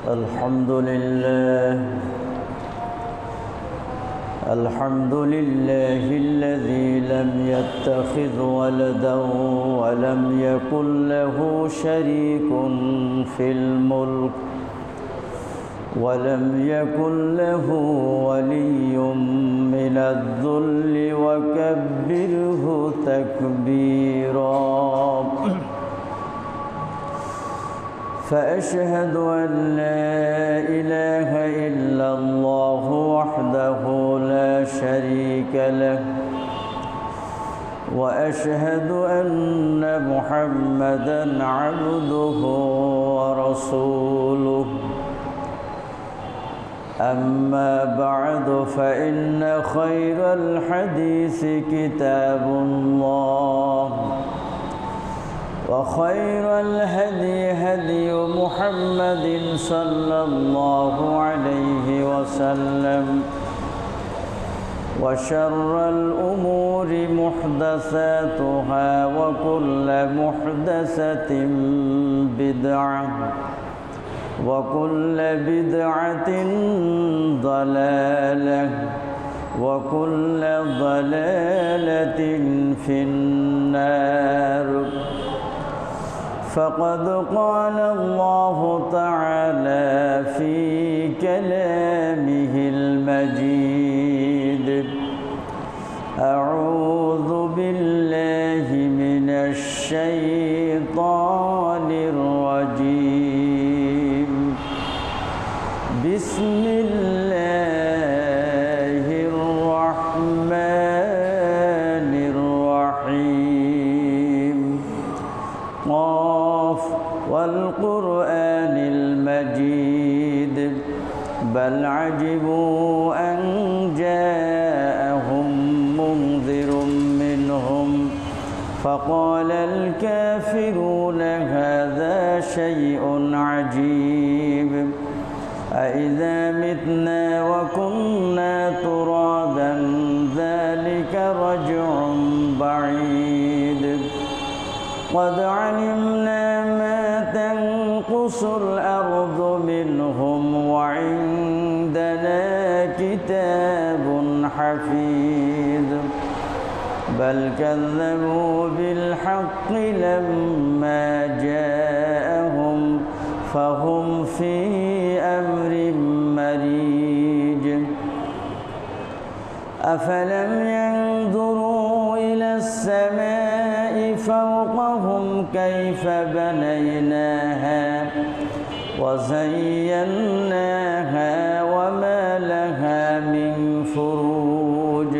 الحمد لله الذي لم يتخذ ولدا ولم يكن له شريك في الملك ولم يكن له ولي من الذل وكبره تكبيرا فأشهد أن لا إله إلا الله وحده لا شريك له وأشهد أن محمدًا عبده ورسوله أما بعد فإن خير الحديث كتاب الله وخير الهدي هدي محمد صلى الله عليه وسلم وشر الأمور محدثاتها وكل محدثة بدعة وكل بدعة ضلالة وكل ضلالة في النار فقد قال الله تعالى في كلامه المجيد أعوذ بالله من الشيطان الرجيم بسم الله الرحمن الرحيم قاف والقرآن المجيد بل عجبوا أن جاءهم منذر منهم فقال الكافرون هذا شيء عجيب أإذا متنا وكنا ترابا ذلك رجع بعيد قد علمنا ما تنقص الأرض منهم وعندنا كتاب حفيظ بل كذبوا بالحق لما جاءهم فهم في أمر مريج أفلم ينظروا إلى السماء فوقهم كيف بنيناها وزيناها وما لها من فروج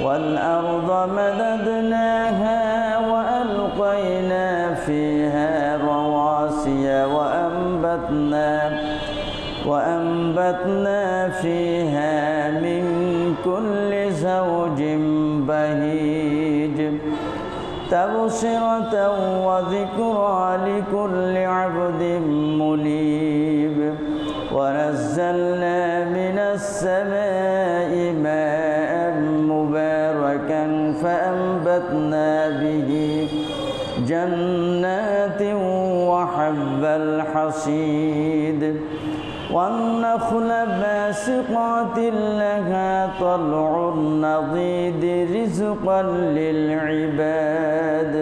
والأرض مددناها وألقينا فيها رواسي وأنبتنا فيها من كل زوج بهيج تبصرة وذكرى لكل عبد منيب ونزلنا من السماء ماء مباركا فأنبتنا به جنات وحب الحصيد والنخل باسقات لها طلع نضيد رزقا للعباد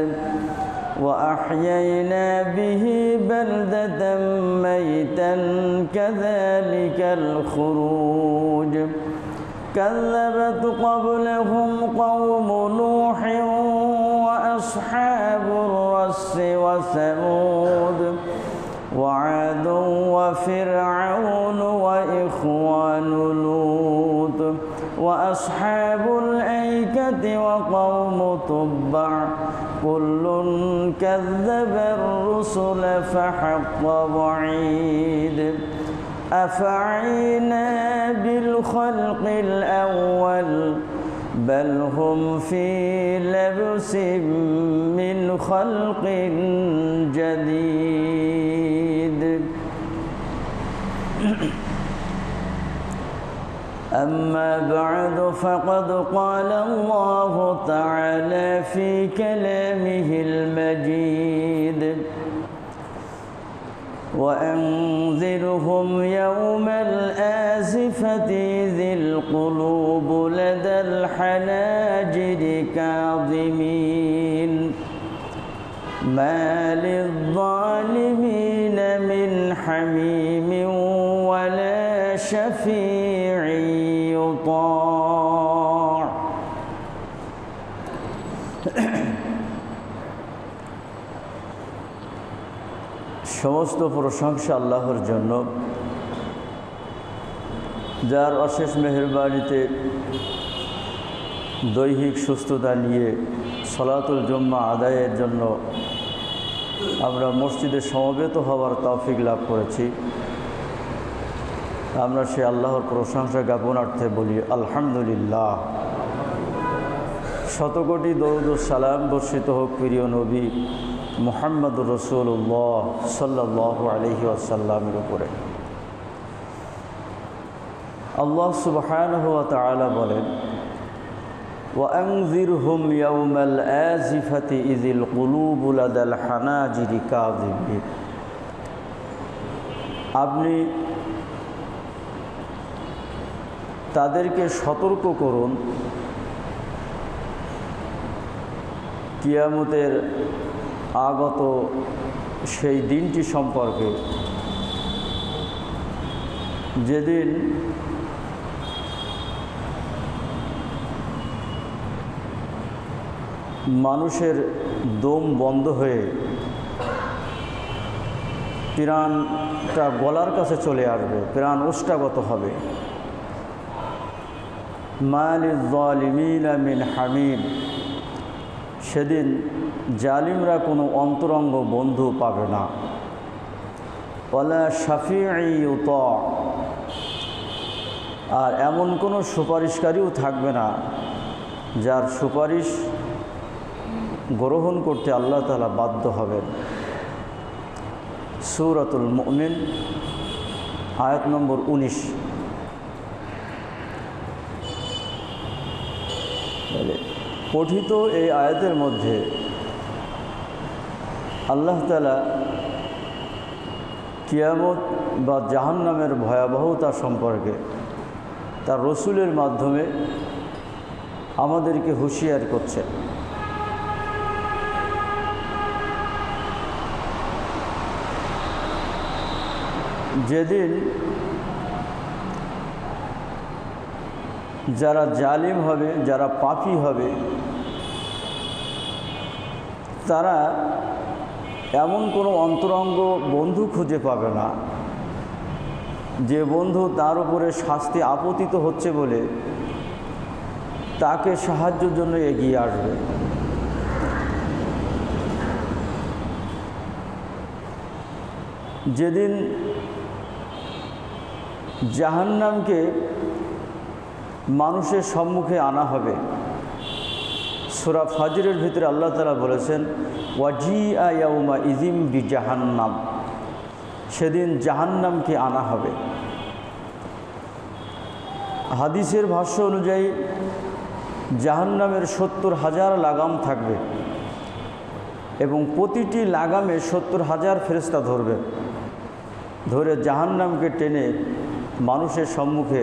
وأحيينا به بلدة ميتا كذلك الخروج كذبت قبلهم قوم نوح وأصحاب الرس وثمود وعاد وفرعون وإخوان لوط وأصحاب الأيكة وقوم تبع كل كذب الرسل فحق وعيد أفعينا بالخلق الأول بل هم في لبس من خلق جديد أما بعد فقد قال الله تعالى في كلامه المجيد وأنذرهم يوم الآزفة ذي القلوب لدى الحناجر كاظمين ما للظالمين من حميم ولا شفيع يطاع সমস্ত প্রশংসা আল্লাহর জন্য, যার অশেষ মেহেরবানিতে দৈহিক সুস্থতা নিয়ে সালাতুল জুম্মা আদায়ের জন্য আমরা মসজিদে সমবেত হওয়ার তৌফিক লাভ করেছি। আমরা সে আল্লাহর প্রশংসা জ্ঞাপনার্থে বলি আলহামদুলিল্লাহ। শতকোটি দরুদ ও সালাম বর্ষিত হোক প্রিয় নবী মুহাম্মদুর রাসূলুল্লাহ সাল্লাল্লাহু আলাইহি ওয়াসাল্লামের উপরে। আল্লাহ সুবহানাহু ওয়া তাআলা বলেন, وأنذرهم يوم الآزفة إذ القلوب لدى الحناجر كاظمين। আপনি তাদেরকে সতর্ক করুন কিয়ামতের আগত সেই দিনটি সম্পর্কে, যেদিন মানুষের দম বন্ধ হয়ে প্রাণটা গলার কাছে চলে আসবে, প্রাণ ওষ্ঠাগত হবে। মা লিয-যালিমিনা মিন হামিম, সেদিন জালিমরা কোনো অন্তরঙ্গ বন্ধু পাবে না। ওয়ালা শাফিঈ ইউতা, আর এমন কোনো সুপারিশকারীও থাকবে না যার সুপারিশ গ্রহণ করতে আল্লাহ তাআলা বাধ্য হবেন। সূরাতুল মুমিন আয়াত নম্বর 19। পঠিত এই আয়াতের মধ্যে আল্লাহ তাআলা কিয়ামত বা জাহান্নামের ভয়াবহতা সম্পর্কে তার রসুলের মাধ্যমে আমাদেরকে হুঁশিয়ার করছেন। যেদিন যারা জালিম হবে, যারা পাপী হবে, তারা এমন কোনো অন্তরঙ্গ বন্ধু খুঁজে পাবে না যে বন্ধু তার উপরে শাস্তি আপতিত হচ্ছে বলে তাকে সাহায্যের জন্য এগিয়ে আসবে। যেদিন জাহান্নামকে মানুষের সম্মুখে আনা হবে, সূরা ফাজরের ভিতরে আল্লাহ তাআলা বলেছেন, ওয়াজিআ ইয়াউমা ইযিম বিজাহান্নাম, সেদিন জাহান্নামকে আনা হবে। হাদিসের ভাষ্য অনুযায়ী জাহান্নামের 70,000 লাগাম থাকবে এবং প্রতিটি লাগামে 70,000 ফেরেশতা ধরবে, ধরে জাহান্নামকে টেনে মানুষের সম্মুখে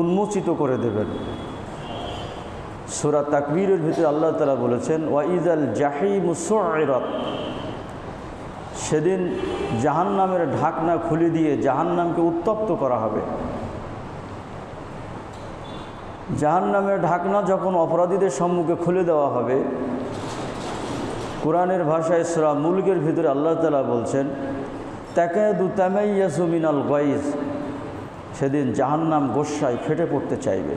উন্মোচিত করে দেবেন। সূরা তাকবীরের ভিতরে আল্লাহ তাআলা বলেছেন, ওয়া ইযাল জাহিমু সুইরাত, সেদিন জাহান্নামের ঢাকনা খুলে দিয়ে জাহান্নামকে উত্তপ্ত করা হবে। জাহান্নামের ঢাকনা যখন অপরাধীদের সম্মুখে খুলে দেওয়া হবে, কোরআনের ভাষায় সূরা মুলকের ভিতরে আল্লাহ তাআলা বলছেন, তাকাদু তামাইয়াজু মিনাল গায়জ, সেদিন জাহান্নাম গোস্বায় ফেটে পড়তে চাইবে।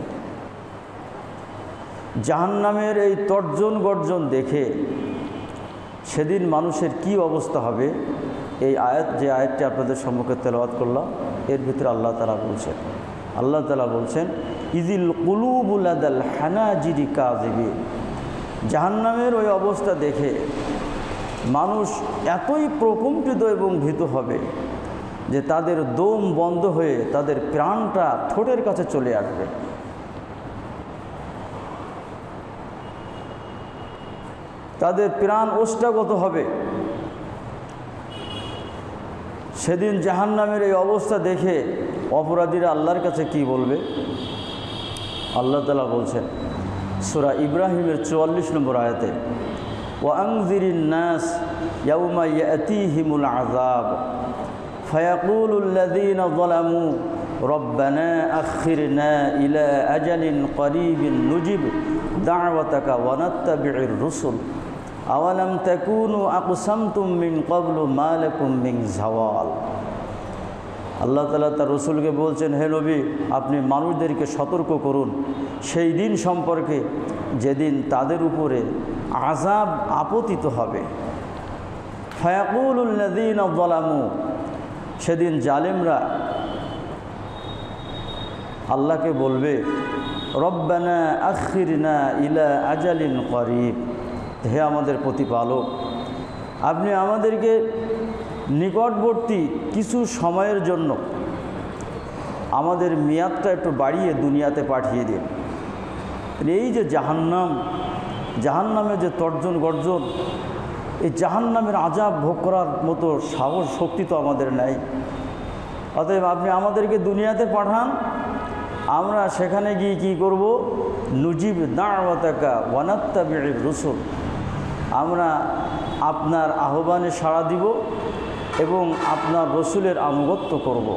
জাহান্নামের এই তর্জন গর্জন দেখে সেদিন মানুষের কি অবস্থা হবে, এই আয়াত, যে আয়াতটি আপনাদের সম্মুখে তেলাওয়াত করলাম, এর ভিতরে আল্লাহ তাআলা বলছেন, ইযিল কুলুবু লাদাল হানাজিরি কাযিবিন, জাহান্নামের ওই অবস্থা দেখে মানুষ এতই প্রকম্পিত এবং ভীত হবে যে তাদের দম বন্ধ হয়ে তাদের প্রাণটা ঠোঁটের কাছে চলে আসবে। তাদের প্রাণ ওষ্ঠাগত হবে। সেদিন জাহান্নামের এই অবস্থা দেখে অপরাধীরা আল্লাহর কাছে কি বলবে? আল্লাহ তাআলা বলছেন সূরা ইব্রাহিমের 44 নম্বর আয়াতে, ওয়াআনযিরিন নাস ইয়াওমা ইয়াতিহিমুল আযাব ফায়াকুলুল লাযীনা যালামু রব্বানা আখিরনা ইলা আজালিন করিবিন নুজিব দাওয়াতাকা ওয়া নাত্তাবি'র রুসুল আওয়ালাম তাকুনু আকসামতুম মিন ক্বাবলু মা লাকুম মিন যাওয়াল। আল্লাহ তাআলা তার রসুলকে বলছেন, হে নবী, আপনি মানুষদেরকে সতর্ক করুন সেই দিন সম্পর্কে যেদিন তাদের উপরে আযাব আপতিত হবে। ফায়াকুলুল লাযীনা যালামু, সেদিন জালেমরা আল্লাহকে বলবে, রব্বানা আখিরনা ইলা আজালিন করিব, হে আমাদের প্রতিপালক, আপনি আমাদেরকে নিকটবর্তী কিছু সময়ের জন্য আমাদের মেয়াদটা একটু বাড়িয়ে দুনিয়াতে পাঠিয়ে দিন। এই যে জাহান্নামে যে তর্জন গর্জন, এই জাহান্নামের আযাব ভোগ করার মতো সাহস শক্তি তো আমাদের নাই। অতএব আপনি আমাদেরকে দুনিয়াতে পাঠান, আমরা সেখানে গিয়ে কী করব? নুজিব দাওয়াতাকা ওয়া নাত্তাবি'র রুসুল, আমরা আপনার আহ্বানে সাড়া দিব এবং আপনার রসুলের আনুগত্য করব।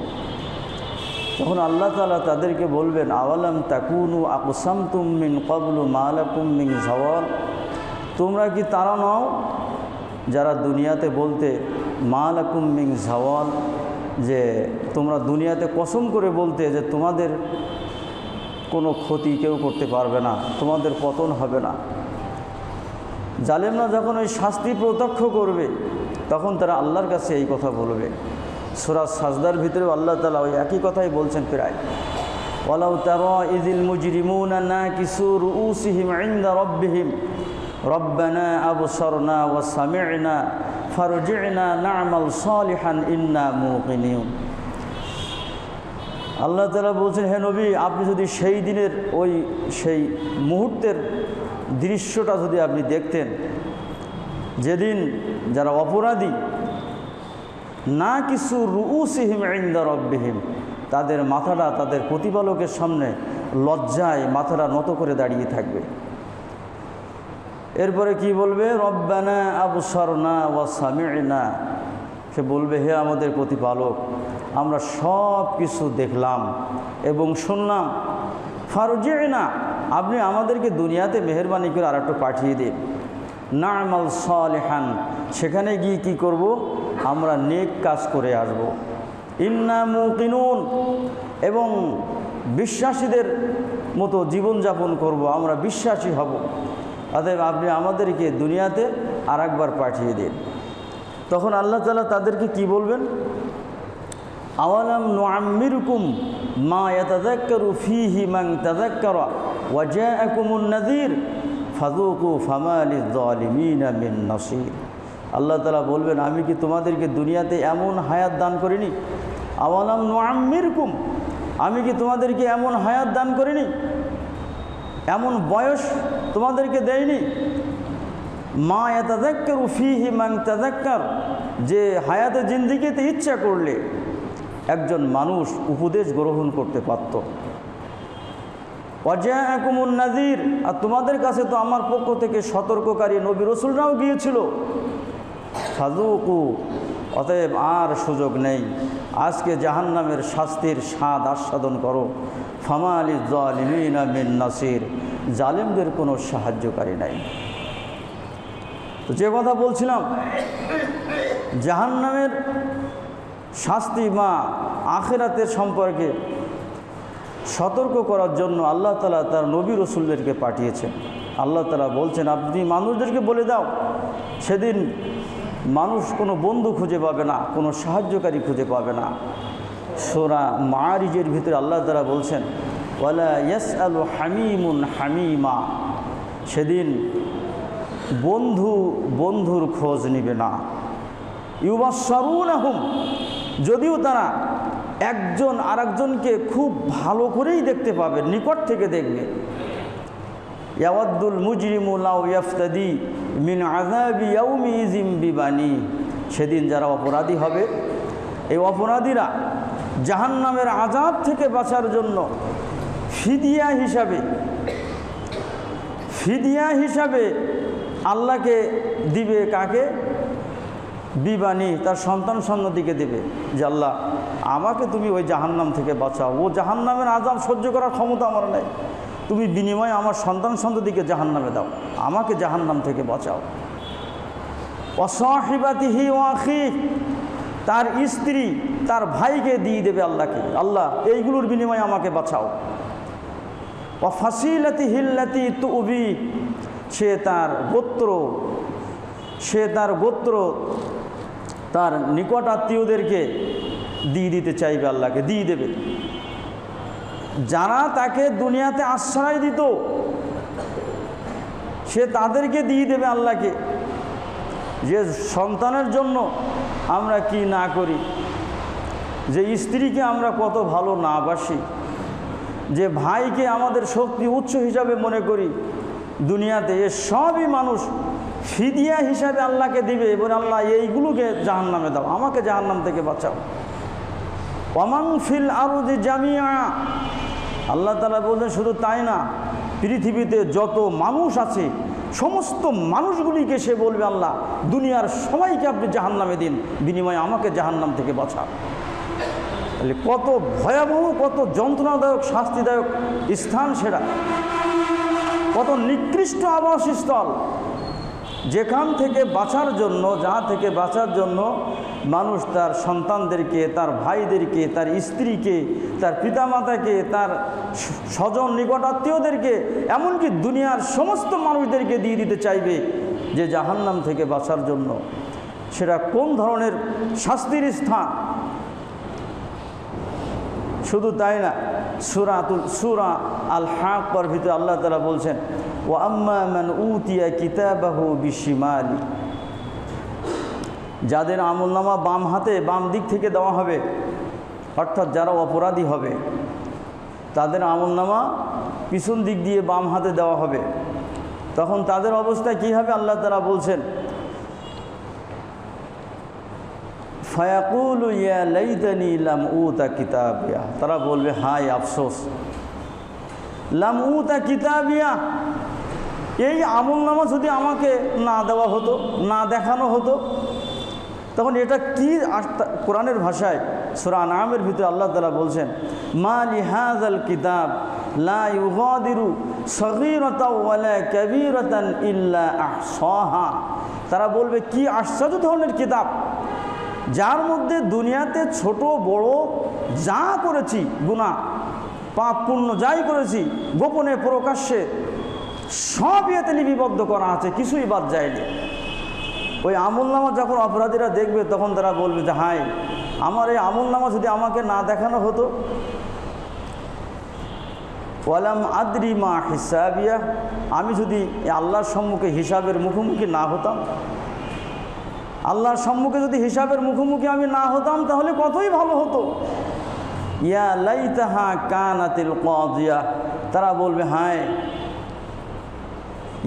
তখন আল্লাহ তাআলা তাদেরকে বলবেন, আওয়ালাম তাকুনু আকসামতুম মিন ক্বাবলু মা লাকুম মিন যাওয়াল, তোমরা কি তারা নও যারা দুনিয়াতে বলতে মা লাকুম মিন যাওয়াল, যে তোমরা দুনিয়াতে কসম করে বলতে যে তোমাদের কোনো ক্ষতি কেউ করতে পারবে না, তোমাদের পতন হবে না। জালেমরা যখন ওই শাস্তি প্রত্যক্ষ করবে তখন তারা আল্লাহর কাছে এই কথা বলবে। সূরা সাজদার ভিতরে আল্লাহ তাআলা ওই একই কথাই বলছেন প্রায়, ওয়ালাউ তারা ইযিল মুজরিমুনা নাকিসু রুউসিহিম ইনদা রাব্বিহিম রব্বানা আবসারনা ওয়া সামি'না ফারজি'না না'মাল সালিহান ইন্না মুকিনুন। আল্লাহ তাআলা বলছেন, হে নবী, আপনি যদি সেই দিনের সেই মুহূর্তের দৃশ্যটা যদি আপনি দেখতেন, যেদিন যারা অপরাধী না কিছু রুউসিহিম ইনদা রাব্বিহিম, তাদের মাথাটা তাদের প্রতিপালকের সামনে লজ্জায় মাথাটা নত করে দাঁড়িয়ে থাকবে। এরপরে কি বলবে? রব্বানা আবসারনা ওয়া সামি'না, সে বলবে, হে আমাদের প্রতিপালক, আমরা সব কিছু দেখলাম এবং শুনলাম। ফারজি'না, আপনি আমাদেরকে দুনিয়াতে মেহেরবানি করে আর একটু পাঠিয়ে দিন। না'মাল সালিহান, সেখানে গিয়ে কি করব? আমরা নেক কাজ করে আসব। ইন্না মুকিনুন, এবং বিশ্বাসীদের মতো জীবনযাপন করব, আমরা বিশ্বাসী হব। অতএব আপনি আমাদেরকে দুনিয়াতে আর একবার পাঠিয়ে দিন। তখন আল্লাহ তাআলা তাদেরকে কি বলবেন? আওয়ালাম নুআম্মিরকুম মা ইয়াতাযাক্কারু ফীহি মান তাযাক্কারা ওয়া জাআকুমুন নাযীর ফাযুকু ফামা লিয-যালিমিনা মিন নাসীর। আল্লাহ তাআলা বলবেন, আমি কি তোমাদেরকে দুনিয়াতে এমন হায়াত দান করিনি? আওয়ালাম নুআম্মিরকুম, আমি কি তোমাদেরকে এমন হায়াত দান করিনি, এমন বয়স তোমাদেরকে দেয়নি? মা ইয়াতাযাক্কারু ফীহি মান তাযাক্কার, যে হায়াতে জিন্দেগিতে ইচ্ছা করলে একজন মানুষ উপদেশ গ্রহণ করতে পারত। ওয়া জাআকুমুন নাযীর, আর তোমাদের কাছে তো আমার পক্ষ থেকে সতর্ককারী নবী রাসূলরাও গিয়েছিল। ফাযুকু, অতএব আর সুযোগ নেই, আজকে জাহান্নামের শাস্তির স্বাদ আস্বাদন করো। ফামা লিয-যালিমিনা মিন নাসীর, জালেমদের কোনো সাহায্যকারী নাই। তো যে কথা বলছিলাম, জাহান্নামের শাস্তি বা আখিরাতের সম্পর্কে সতর্ক করার জন্য আল্লাহ তাআলা তার নবী রাসূলদেরকে পাঠিয়েছেন। আল্লাহ তাআলা বলছেন, আপনি মানুষদেরকে বলে দাও, সেদিন মানুষ কোনো বন্ধু খুঁজে পাবে না, কোনো সাহায্যকারী খুঁজে পাবে না। সূরা মাআরিজের ভিতরে আল্লাহ তাআলা বলছেন, ওয়ালা ইয়াসআলু হামিমুন হামিমা, সেদিন বন্ধু বন্ধুর খোঁজ নেবে না। ইউবাশশারুনাহুম, যদিও তারা একজন আরেকজনকে খুব ভালো করেই দেখতে পাবে, নিকট থেকে দেখবে। ইয়াওয়াদ্দুল মুজরিমু লাউ ইয়াফতাদি মিন আযাবি ইয়াউমিযিন বিবানি, সেদিন যারা অপরাধী হবে এই অপরাধীরা জাহান্নামের আযাব থেকে বাঁচার জন্য ফিদিয়া হিসাবে আল্লাহকে দিবে কাকে? বিবানি, তার সন্তান সন্ততিকে দেবে যে আল্লাহ আমাকে তুমি ওই জাহান্নাম থেকে বাঁচাও, ও জাহান্নামের আযাব সহ্য করার ক্ষমতা আমার নেই, তুমি বিনিময়ে আমার সন্তান সন্ততিকে জাহান্নামে দাও, আমাকে জাহান্নাম থেকে বাঁচাও। ওয়াসাহিবাতিহি ওয়া আখিহি, তার স্ত্রী তার ভাইকে দিয়ে দেবে আল্লাহকে, আল্লাহ এইগুলোর বিনিময়ে আমাকে বাঁচাও। ওয়া ফাসিলাতিহি আল্লাতী তুবি, সে তার গোত্র তার নিকট আত্মীয়দেরকে দিয়ে দিতে চাইবে, আল্লাহকে দিয়ে দেবে। যারা তাকে দুনিয়াতে আশ্রয় দিত সে তাদেরকে দিয়ে দেবে আল্লাহকে। যে সন্তানের জন্য আমরা কি না করি, যে স্ত্রীকে আমরা কত ভালো না বাসি, যে ভাইকে আমাদের শক্তি উৎস হিসাবে মনে করি দুনিয়াতে, এ সবই মানুষ ফিদিয়া হিসাবে আল্লাহকে দিবে এবং আল্লাহ এইগুলোকে জাহান্নামে দাও, আমাকে জাহান্নাম থেকে বাঁচাও। ওয়ামান ফিল আরদি জামিয়া, আল্লাহ তাআলা বললেন শুধু তাই না, পৃথিবীতে যত মানুষ আছে সমস্ত মানুষগুলিকে সে বলবে আল্লাহ দুনিয়ার সবাইকে আপনি জাহান্নামে দিন, বিনিময়ে আমাকে জাহান্নাম থেকে বাঁচান। তাহলে কত ভয়াবহ, কত যন্ত্রণাদায়ক, শাস্তিদায়ক স্থান সেটা, কত নিকৃষ্ট আবাসস্থল, যেখান থেকে বাঁচার জন্য, যা থেকে বাঁচার জন্য মানুষ তার সন্তানদেরকে, তার ভাইদেরকে, তার স্ত্রীকে, তার পিতামাতাকে, তার স্বজন নিকট আত্মীয়দেরকে, এমনকি দুনিয়ার সমস্ত মানুষদেরকে দিয়ে দিতে চাইবে যে জাহান্নাম থেকে বাঁচার জন্য। সেটা কোন ধরনের শাস্তির স্থান! শুধু তাই না, সূরা আল হাক্কার ভিতরে আল্লাহ তাআলা বলছেন ওয়া আম্মা মান উতিয়া কিতাবাহু বিশিমালি, যাদের আমলনামা বাম হাতে, বাম দিক থেকে দেওয়া হবে, অর্থাৎ যারা অপরাধী হবে তাদের আমলনামা পিছন দিক দিয়ে বাম হাতে দেওয়া হবে, তখন তাদের অবস্থা কী হবে আল্লাহ তাআলা বলছেন ফায়াকুলু ইয়া লাইতানি লাম উতা কিতাবিয়া, তারা বলবে হায় আফসোস, লাম উতা কিতাবিয়া, এই আমলনামা যদি আমাকে না দেওয়া হতো, না দেখানো হতো। তখন এটা কি? কোরআনের ভাষায় সূরা আনআমের ভিতরে আল্লাহ তাআলা বলছেন মা লিহাযাল কিতাব লা ইউগাদিরু সগীরাতাও ওয়ালা কাবীরাতান ইল্লা আহসাহা, তারা বলবে কি আশ্চর্য ধরনের কিতাব, যার মধ্যে দুনিয়াতে ছোট বড় যা করেছি, গুনাহ পাপ পুণ্য যাই করেছি, গোপনে প্রকাশ্যে সব ইয়েতে লিপিবদ্ধ করা আছে, কিছুই বাদ যায়নি। ওই আমলনামা যখন অপরাধীরা দেখবে তখন তারা বলবে যে হায়, আমার এই আমলনামা যদি আমাকে না দেখানো হতো, ওয়ালাম আদরি মা হিসাবিয়া, আমি যদি আল্লাহর সম্মুখে হিসাবের মুখোমুখি না হতাম, আল্লাহর সম্মুখে যদি হিসাবের মুখোমুখি আমি না হতাম তাহলে কতই ভালো হতো। ইয়া লাইতাহা কানাতিল কাদিয়া, তারা বলবে হায়,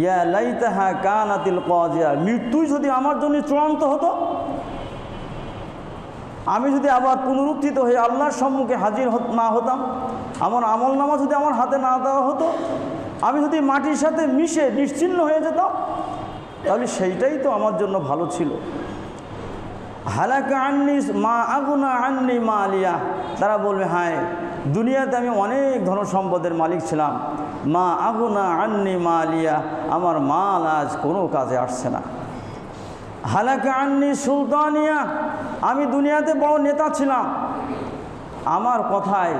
ইয়া লাইতাহা কানাতিল কাদিয়া, মৃত্যুই যদি আমার জন্য চূড়ান্ত হতো, আমি যদি আবার পুনরুত্থিত হয়ে আল্লাহর সম্মুখে হাজির না হতাম, আমার আমলনামা যদি আমার হাতে না দেওয়া হতো, আমি যদি মাটির সাথে মিশে নিশ্চিহ্ন হয়ে যেতাম, তাহলে সেইটাই তো আমার জন্য ভালো ছিল। হালাকা আন্নি মা আগুনা আন্নি মা আলিয়া, তারা বলবে হায়, দুনিয়াতে আমি অনেক ধন সম্পদের মালিক ছিলাম, মা আগুনা আন্নি মা আলিয়া, আমার মাল আজ কোনো কাজে আসছে না। হালাকা আন্নি সুলতানিয়া, আমি দুনিয়াতে বড় নেতা ছিলাম, আমার কথায়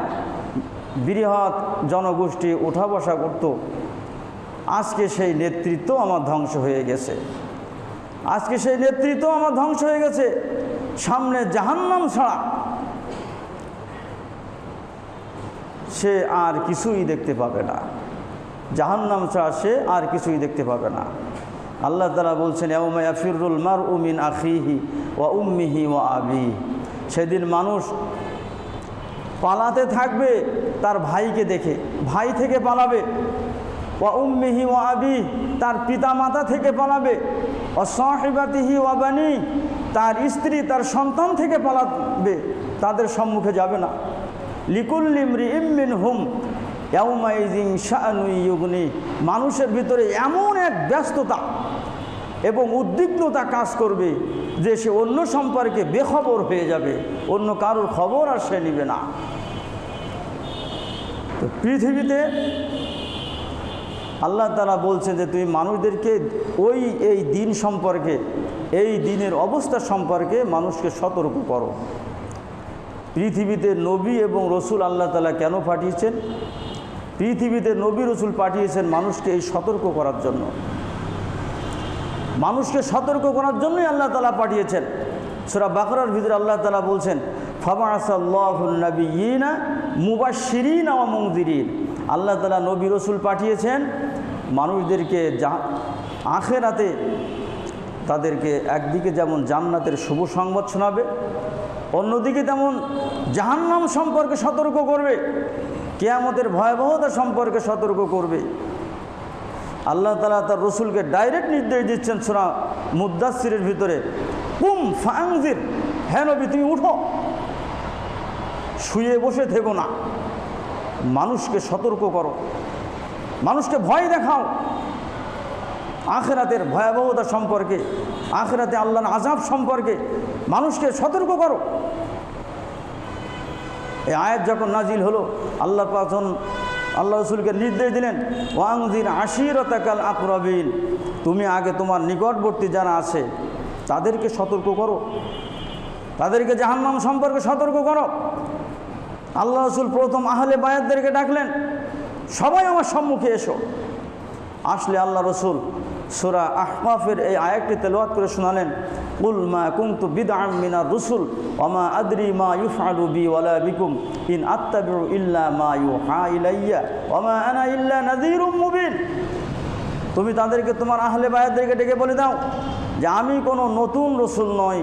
বৃহৎ জনগোষ্ঠী ওঠা বসা করত, আজকে সেই নেতৃত্ব আমার ধ্বংস হয়ে গেছে, আজকে সেই নেতৃত্ব আমার ধ্বংস হয়ে গেছে, সামনে জাহান্নাম ছাড়া সে আর কিছুই দেখতে পাবে না, জাহান্নাম ছাড়া সে আর কিছুই দেখতে পাবে না। আল্লাহ তাআলা বলছেন ইয়াউমা ইয়াফিরুল মারউ মিন আখিহি ওয়া উম্মিহি ওয়া আবিহি, সেদিন মানুষ পালাতে থাকবে তার ভাইকে দেখে, ভাই থেকে পালাবে, ওয়া উম্মিহি ওয়া আবিহি, তার পিতা মাতা থেকে পালাবে, ওয়া সাহিবাতিহি ওয়া বানি, তার স্ত্রী তার সন্তান থেকে পালাবে, তাদের সম্মুখে যাবে না। লিকুল্লি ইমরিইম মিনহুম ইয়াউমাইযিন শাআনুন ইউগনি, মানুষের ভিতরে এমন এক ব্যস্ততা এবং উদ্বিগ্নতা কাজ করবে যে সে অন্য সম্পর্কে বেখবর হয়ে যাবে, অন্য কারোর খবর আর সে নেবে না। তো পৃথিবীতে আল্লাহ তাআলা বলছেন যে তুমি মানুষদেরকে এই দিন সম্পর্কে, এই দিনের অবস্থা সম্পর্কে মানুষকে সতর্ক করো। পৃথিবীতে নবী এবং রসুল আল্লাহ তাআলা কেন পাঠিয়েছেন? পৃথিবীতে নবী রসুল পাঠিয়েছেন মানুষকে এই সতর্ক করার জন্য, মানুষকে সতর্ক করার জন্যই আল্লাহ তাআলা পাঠিয়েছেন। সূরা বাকারার ভিতরে আল্লাহ তাআলা বলছেন ফাবাআসাল্লাহুন নাবিয়্যিনা মুবাশশিরিনা ওয়া মুনযিরিন, আল্লাহ তাআলা নবী রসুল পাঠিয়েছেন মানুষদেরকে আখিরাতে তাদেরকে একদিকে যেমন জান্নাতের শুভ সংবাদ শোনাবে, অন্যদিকে তেমন জাহান্নাম সম্পর্কে সতর্ক করবে, কিয়ামতের ভয়াবহতা সম্পর্কে সতর্ক করবে। আল্লাহ তাআলা তার রসুলকে ডাইরেক্ট নির্দেশ দিচ্ছেন সূরা মুদ্দাসসিরের ভিতরে, কুম ফাআনজির, হে নবী তুমি উঠো, শুয়ে বসে থেকো না, মানুষকে সতর্ক করো, মানুষকে ভয় দেখাও আখিরাতের ভয়াবহতা সম্পর্কে, আখিরাতে আল্লাহর আযাব সম্পর্কে মানুষকে সতর্ক করো। এই আয়াত যখন নাজিল হলো, আল্লাহ পাক আল্লাহ রসুলকে নির্দেশ দিলেন ওয়ানজির আশিরাতাকাল আকরাবিন, তুমি আগে তোমার নিকটবর্তী যারা আছে তাদেরকে সতর্ক করো, তাদেরকে জাহান্নাম সম্পর্কে সতর্ক করো। আল্লাহ রসুল প্রথম আহলে বায়াতদেরকে ডাকলেন, সবাই আমার সম্মুখে এসো। আসলে আল্লাহ রসুল সূরা আহকাফের এই আয়াতটি তেলাওয়াত করে শোনালেন, কুল মা কুনতু বিদআম মিনার রুসুল ওয়া মা আদরি মা ইউফআলু বি ওয়ালা বিকুম ইন আত্তাবিউ ইল্লা মা ইউহা ইলাইয়া ওয়া মা আনা ইল্লা নাযীরুম মুবিন। তুমি তাদেরকে, তোমার আহলে বায়াতদেরকে ডেকে বলে দাও যে আমি কোনো নতুন রসুল নই,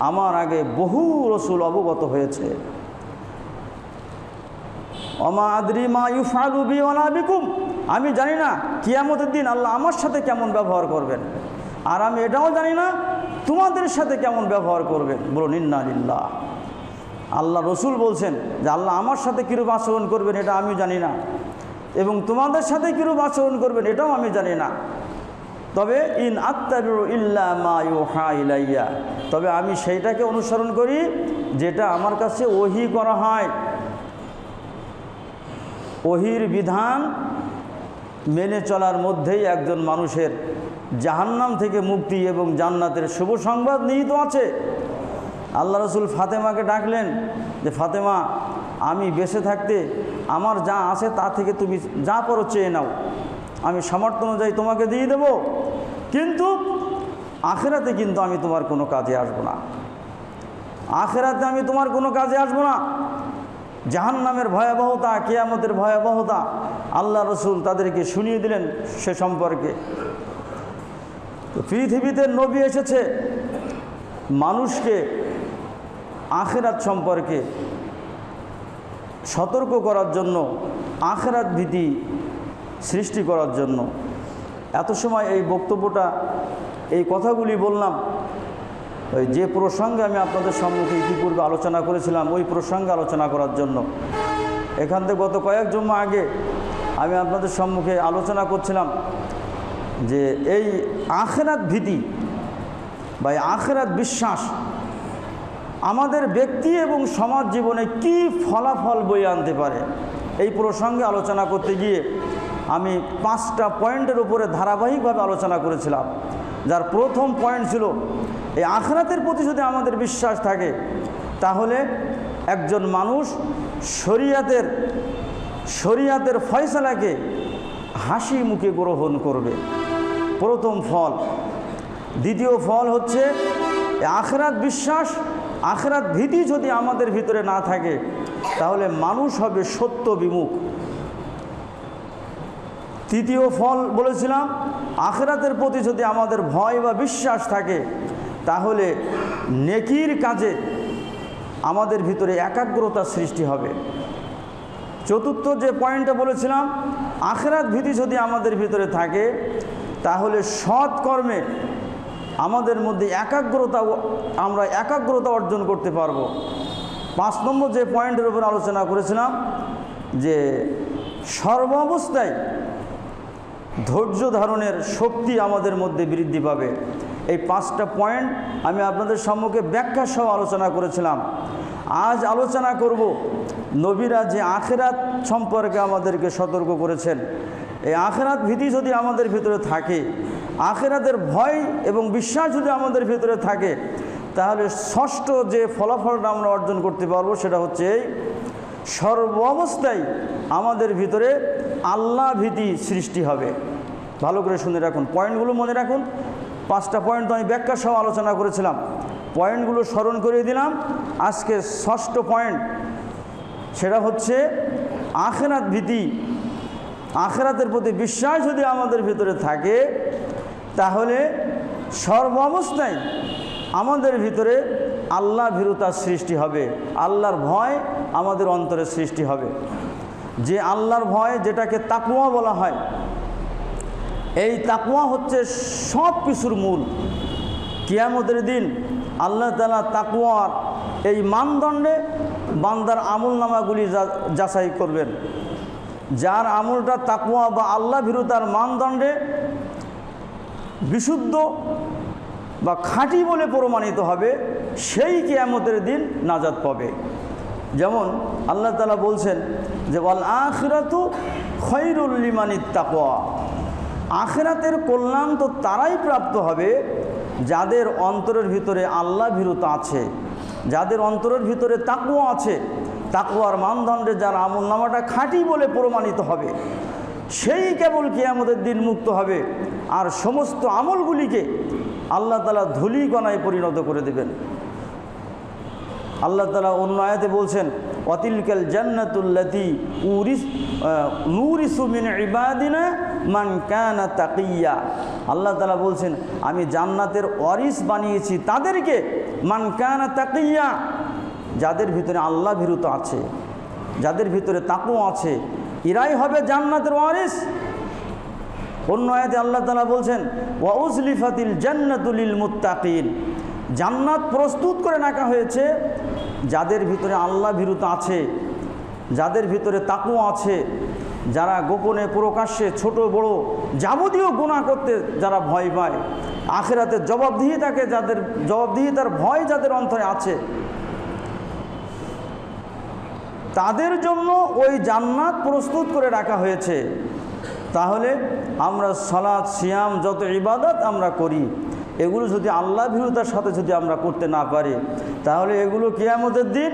আমার আগে বহু রসুল অবগত হয়েছে। ওয়া মা আদরি মা ইউফআলু বি ওয়ালা বিকুম, আমি জানি না কিয়ামতের দিন আল্লাহ আমার সাথে কেমন ব্যবহার করবেন, আর আমি এটাও জানি না তোমাদের সাথে কেমন ব্যবহার করবেন। বলুন ইন্না লিল্লাহ। আল্লাহ রসুল বলছেন যে আল্লাহ আমার সাথে কীরূপ আচরণ করবেন এটা আমি জানি না, এবং তোমাদের সাথে কীরূপ আচরণ করবেন এটাও আমি জানি না। তবে ইন আত্তাবিউ ইল্লা মা ইউহা ইলাইয়া, তবে আমি সেইটাকে অনুসরণ করি যেটা আমার কাছে ওহী করা হয়। ওহীর বিধান মেনে চলার মধ্যেই একজন মানুষের জাহান্নাম থেকে মুক্তি এবং জান্নাতের শুভ সংবাদ নিহিত আছে। আল্লাহ রসুল ফাতেমাকে ডাকলেন যে ফাতেমা, আমি বেঁচে থাকতে আমার যা আছে তা থেকে তুমি যা পারো চেয়ে নাও, আমি সামর্থ্য অনুযায়ী তোমাকে দিয়ে দেব, কিন্তু আখিরাতে কিন্তু আমি তোমার কোনো কাজে আসব না, আখিরাতে আমি তোমার কোনো কাজে আসব না। জাহান্নামের ভয়াবহতা, কিয়ামতের ভয়াবহতা আল্লাহ রসুল তাদেরকে শুনিয়ে দিলেন সে সম্পর্কে। তো পৃথিবীতে নবী এসেছে মানুষকে আখিরাত সম্পর্কে সতর্ক করার জন্য, আখিরাত ভীতি সৃষ্টি করার জন্য। এত সময় এই বক্তব্যটা, এই কথাগুলি বললাম ওই যে প্রসঙ্গে আমি আপনাদের সম্মুখে ইতিপূর্বে আলোচনা করেছিলাম ওই প্রসঙ্গে আলোচনা করার জন্য। এখান থেকে গত কয়েক জুমা আগে আমি আপনাদের সম্মুখে আলোচনা করছিলাম যে এই আখিরাত ভীতি বা আখিরাত বিশ্বাস আমাদের ব্যক্তি এবং সমাজ জীবনে কি ফলাফল বয়ে আনতে পারে, এই প্রসঙ্গে আলোচনা করতে গিয়ে আমি 5টা পয়েন্টের উপরে ধারাবাহিকভাবে আলোচনা করেছিলাম। যার প্রথম পয়েন্ট ছিল এই আখিরাতের প্রতি যদি আমাদের বিশ্বাস থাকে তাহলে একজন মানুষ শরিয়াতের ফয়সালাকে হাসি মুখে গ্রহণ করবে, প্রথম ফল। দ্বিতীয় ফল হচ্ছে আখিরাত বিশ্বাস, আখিরাত ভীতি যদি আমাদের ভিতরে না থাকে তাহলে মানুষ হবে সত্য বিমুখ। তৃতীয় ফল বলেছিলাম, আখিরাতের প্রতি যদি আমাদের ভয় বা বিশ্বাস থাকে তাহলে নেকির কাজে আমাদের ভিতরে একাগ্রতা সৃষ্টি হবে। চতুর্থ যে পয়েন্টটা বলেছিলাম, আখিরাত ভীতি যদি আমাদের ভিতরে থাকে তাহলে সৎ কর্মে আমাদের মধ্যে আমরা একাগ্রতা অর্জন করতে পারবো। 5 নম্বর যে পয়েন্টের উপর আলোচনা করেছিলাম যে সর্বাবস্থায় ধৈর্য ধারণের শক্তি আমাদের মধ্যে বৃদ্ধি পাবে। এই 5টা পয়েন্ট আমি আপনাদের সম্মুখে ব্যাখ্যা সহ আলোচনা করেছিলাম। আজ আলোচনা করব নবীরা যে আখিরাত সম্পর্কে আমাদেরকে সতর্ক করেছেন। এই আখিরাত ভীতি যদি আমাদের ভিতরে থাকে, আখিরাতের ভয় এবং বিশ্বাস যদি আমাদের ভিতরে থাকে, তাহলে ষষ্ঠ যে ফলাফলটা আমরা অর্জন করতে পারবো সেটা হচ্ছে এই সর্বাবস্থায় আমাদের ভিতরে আল্লাহ ভীতি সৃষ্টি হবে। ভালো করে শুনে রাখুন, পয়েন্টগুলো মনে রাখুন। 5টা পয়েন্ট তো আমি ব্যাখ্যা সহ আলোচনা করেছিলাম, পয়েন্টগুলো স্মরণ করিয়ে দিলাম। আজকে ষষ্ঠ পয়েন্ট, সেটা হচ্ছে আখিরাত ভীতি। আখিরাতের প্রতি বিশ্বাস যদি আমাদের ভিতরে থাকে, তাহলে সর্বাবস্থায় আমাদের ভিতরে আল্লাহ ভীরুতার সৃষ্টি হবে, আল্লাহর ভয় আমাদের অন্তরে সৃষ্টি হবে। যে আল্লাহর ভয়, যেটাকে তাকওয়া বলা হয়, এই তাকওয়া হচ্ছে সব কিছুর মূল। কিয়ামতের দিন আল্লাহ তাআলা তাকওয়ার এই মানদণ্ডে বান্দার আমলনামাগুলি যাচাই করবেন। যার আমলটা তাকওয়া বা আল্লাহ ভীরুতার মানদণ্ডে বিশুদ্ধ বা খাঁটি বলে প্রমাণিত হবে, সেই কিয়ামতের দিন নাজাত পাবে। যেমন আল্লাহ তাআলা বলছেন যে ওয়াল আখিরাতু খায়রুল লিমানিত তাকওয়া, আখিরাতের কল্যাণ তো তারাই প্রাপ্ত হবে যাদের অন্তরের ভিতরে আল্লাহ ভীরুতা আছে, যাদের অন্তরের ভিতরে তাকওয়া আছে। তাকওয়ার মানদণ্ডে যার আমলনামাটা খাঁটি বলে প্রমাণিত হবে, সেই কেবল কিয়ামতের দিন মুক্ত হবে। আর সমস্ত আমলগুলিকে আল্লাহ তাআলা ধূলিকণায় পরিণত করে দেবেন। আল্লাহ তাআলা অন্য আয়াতে বলছেন ওয়াতিলকাল জান্নাতুল্লাতী নুরিসু মিন ইবাদিনা মান কানা তাকিয়া। আল্লাহ তাআলা বলছেন আমি জান্নাতের ওয়ারিস বানিয়েছি তাদেরকে, মান কানা তাকিয়া, যাদের ভিতরে আল্লাহ ভীরুতা আছে, যাদের ভিতরে তাকওয়া আছে, এরাই হবে জান্নাতের ওয়ারিস। অন্য আয়াতে আল্লাহ তাআলা বলছেন ওয়া উজলিফাতিল জান্নাতু লিল মুত্তাকিন, জান্নাত প্রস্তুত করে রাখা হয়েছে যাদের ভিতরে আল্লাহ ভীরুতা আছে, যাদের ভিতরে তাকওয়া আছে, যারা গোপনে প্রকাশ্যে ছোট বড় যাবতীয় গুনাহ করতে যারা ভয় পায়, আখিরাতের জবাবদিহিতার ভয় যাদের অন্তরে আছে, তাদের জন্য ওই জান্নাত প্রস্তুত করে রাখা হয়েছে। তাহলে আমরা সালাত সিয়াম যত ইবাদত আমরা করি, এগুলো যদি আল্লাহ ভীরুতার সাথে যদি আমরা করতে না পারি, তাহলে এগুলো কিয়ামতের দিন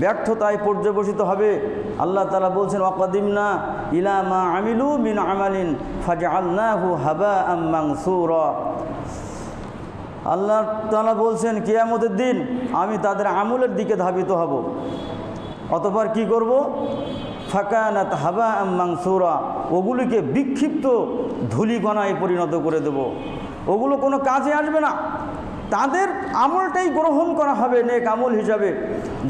ব্যর্থতায় পর্যবসিত হবে। আল্লাহ তাআলা বলছেন ওয়াকাদিমনা ইলা মা আমিলু মিন আমালিন ফাজআলনাহু হাবাআম মানসুরা। আল্লাহ তাআলা বলছেন কিয়ামতের দিন আমি তাদের আমলের দিকে ধাবিত হব, অতঃপর কি করব? ফাকানাত হাবাআম মানসুরা, ওগুলিকে বিক্ষিপ্ত ধূলিকণায় পরিণত করে দেব, ওগুলো কোনো কাজে আসবে না। তাদের আমলটাই গ্রহণ করা হবে নেক আমল হিসাবে,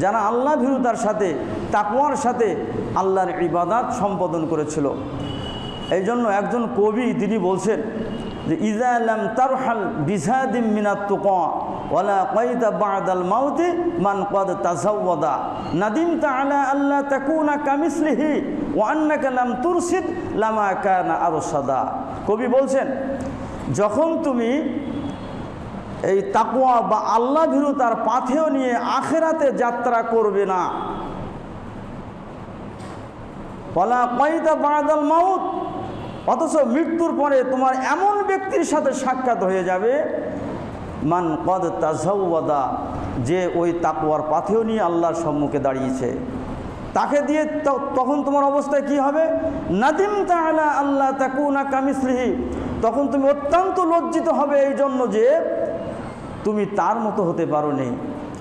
যারা আল্লাহ ভীরুতার সাথে তাকওয়ার সাথে আল্লাহর ইবাদত সম্পাদন করেছিল। এই জন্য একজন কবি তিনি বলছেন যে ইজা লাম তারহাল বিজাদিম মিনাত তুকা ওয়ালা কাইতা বাদাল মাউতি মান ক্বাদ তাজাওয়াদা নাদিমতা আলা আল্লাহ তাকুনা কামিসলিহি ওয়া আন্নাকা লাম তুরশিদ লামা কানা আরশাদা। কবি বলছেন যখন তুমি এই তাকওয়া বা আল্লাহ ভীরুতার পাথেয় নিয়ে আখিরাতে যাত্রা করবে না, ওয়ালা কাইতা বাদাল মাউত, অথচ মৃত্যুর পরে তোমার এমন ব্যক্তির সাথে সাক্ষাৎ হয়ে যাবে মান ক্বাদ তাজাওয়াদা, যে ওই তাকওয়ার পাথেয় নিয়ে আল্লাহর সম্মুখে দাঁড়িয়েছে, তাকে দিয়ে তখন তোমার অবস্থায় কি হবে? নাদিমতা আলা আল্লাহ তাকুনা কামিসলিহি, তখন তুমি অত্যন্ত লজ্জিত হবে এই জন্য যে তুমি তার মতো হতে পারোনি।